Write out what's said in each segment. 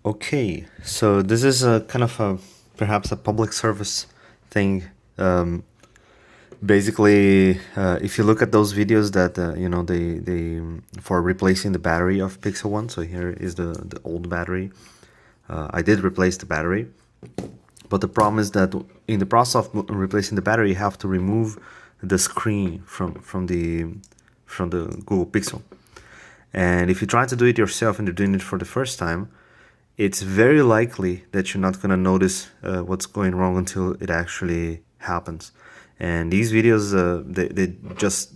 Okay, so this is a kind of a perhaps a public service thing. Um, Basically, if you look at those videos that they for replacing the battery of Pixel One. So here is the old battery. I did replace the battery, but the problem is that in the process of replacing the battery, you have to remove the screen from the Google Pixel. And if you try to do it yourself and you're doing it for the first time, it's very likely that you're not going to notice what's going wrong until it actually happens. And these videos,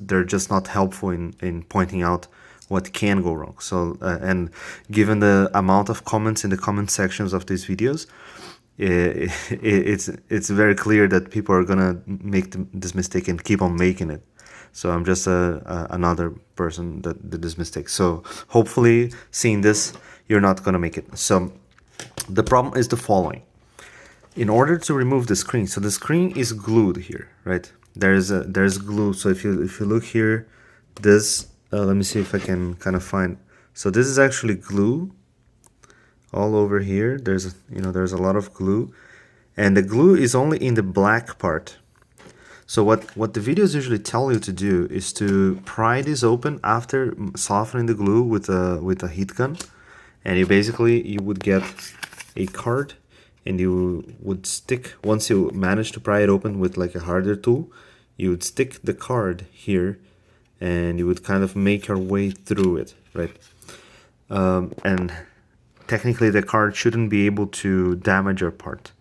they're just not helpful in pointing out what can go wrong. So, and given the amount of comments in the comment sections of these videos, it's very clear that people are gonna make this mistake and keep on making it. So I'm just another person that did this mistake. So hopefully, seeing this, you're not gonna make it. So the problem is the following. In order to remove the screen, so the screen is glued here, right? There's glue. So if you look here, this let me see if I can kind of find. So this is actually glue all over here. There's a lot of glue, and the glue is only in the black part. So what the videos usually tell you to do is to pry this open after softening the glue with a heat gun, and you would get a card, and you would stick, once you manage to pry it open with like a harder tool, you would stick the card here, and you would kind of make your way through it, right? And technically the card shouldn't be able to damage your part.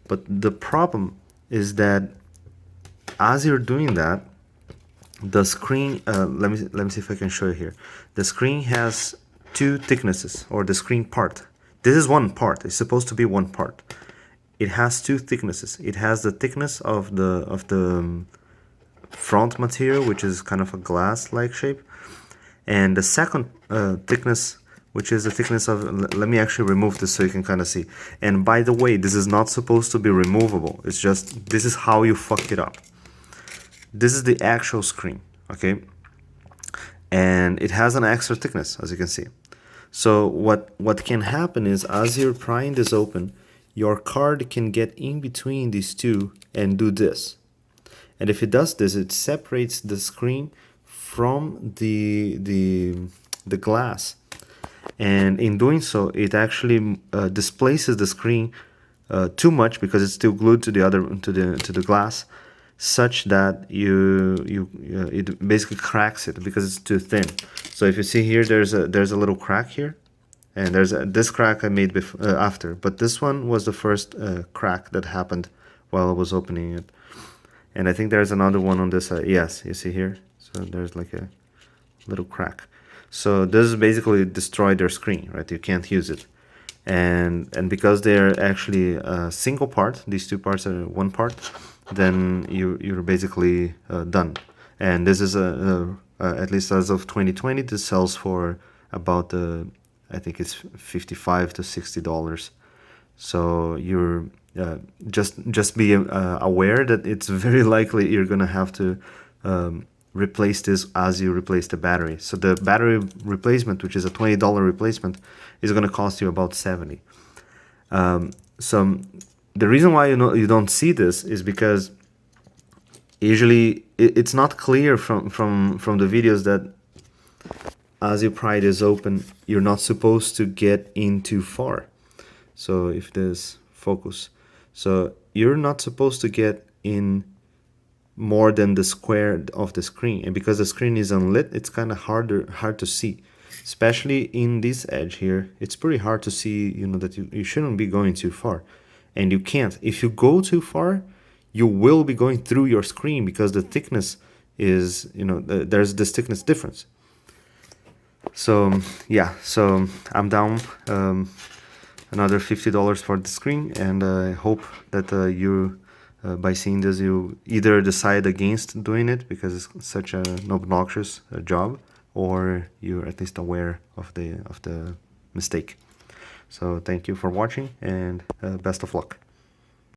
But the problem is that as you're doing that, the screen, let me see if I can show you here. The screen has two thicknesses, or the screen part. This is one part. It's supposed to be one part. It has two thicknesses. It has the thickness of the front material, which is kind of a glass-like shape, and the second thickness, which is the thickness of. Let me actually remove this so you can kind of see. And by the way, this is not supposed to be removable. It's just, this is how you fuck it up. This is the actual screen, okay? And it has an extra thickness, as you can see. So what can happen is, as you're prying this open, your card can get in between these two and do this. And if it does this, it separates the screen from the glass. And in doing so, it actually displaces the screen too much, because it's still glued to the glass, such that it basically cracks it because it's too thin. So if you see here, there's a little crack here, and this crack I made after, but this one was the first crack that happened while I was opening it. And I think there's another one on this side. Yes, you see here. So there's like a little crack. So this basically destroyed their screen, right? You can't use it. And because they're actually a single part, these two parts are one part, then you're basically done. And this is at least as of 2020, this sells for about I think it's $55 to $60. So you're just be aware that it's very likely you're gonna have to replace this as you replace the battery. So the battery replacement, which is a $20 replacement, is gonna cost you about $70. So the reason why you don't see this is because usually it's not clear from the videos that as you pry this open, you're not supposed to get in too far. So if there's focus, so you're not supposed to get in more than the square of the screen, and because the screen is unlit, it's kind of hard to see, especially in this edge here. It's pretty hard to see, that you shouldn't be going too far, and you can't. If you go too far, you will be going through your screen, because the thickness is, there's this thickness difference. So yeah, so I'm down another $50 for the screen, and I hope that you by seeing this, you either decide against doing it because it's such an obnoxious job, or you're at least aware of the mistake. So thank you for watching, and best of luck.